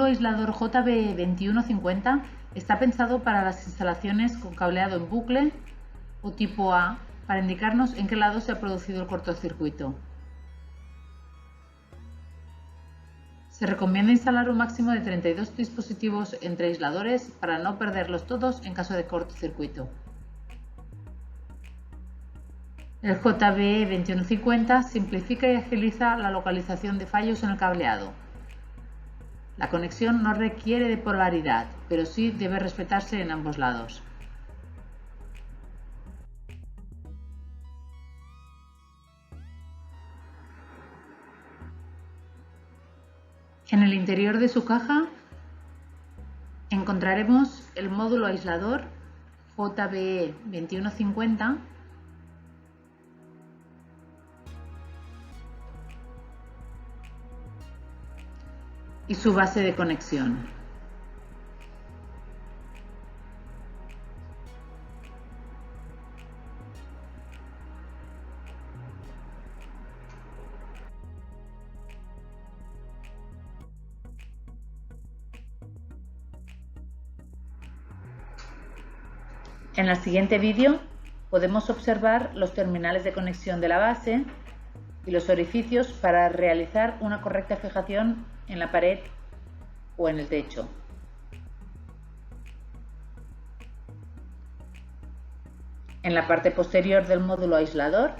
aislador JB2150 está pensado para las instalaciones con cableado en bucle o tipo A para indicarnos en qué lado se ha producido el cortocircuito. Se recomienda instalar un máximo de 32 dispositivos entre aisladores para no perderlos todos en caso de cortocircuito. El JB2150 simplifica y agiliza la localización de fallos en el cableado. La conexión no requiere de polaridad, pero sí debe respetarse en ambos lados. En el interior de su caja encontraremos el módulo aislador JB2150 y su base de conexión. En el siguiente vídeo podemos observar los terminales de conexión de la base y los orificios para realizar una correcta fijación en la pared o en el techo. En la parte posterior del módulo aislador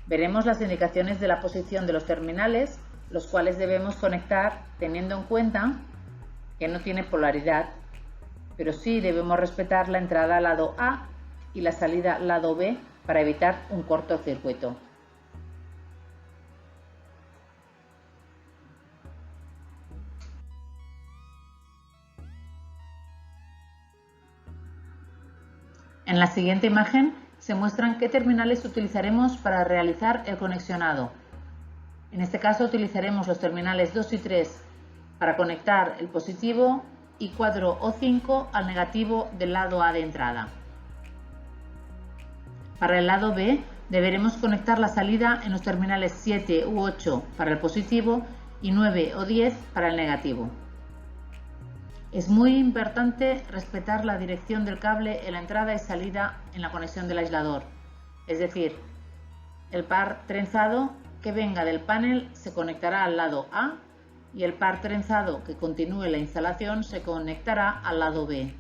veremos las indicaciones de la posición de los terminales, los cuales debemos conectar teniendo en cuenta que no tiene polaridad, pero sí debemos respetar la entrada lado A y la salida lado B para evitar un cortocircuito. En la siguiente imagen se muestran qué terminales utilizaremos para realizar el conexionado. En este caso utilizaremos los terminales 2 y 3 para conectar el positivo y 4 o 5 al negativo del lado A de entrada. Para el lado B deberemos conectar la salida en los terminales 7 u 8 para el positivo y 9 o 10 para el negativo. Es muy importante respetar la dirección del cable en la entrada y salida en la conexión del aislador, es decir, el par trenzado que venga del panel se conectará al lado A y el par trenzado que continúe la instalación se conectará al lado B.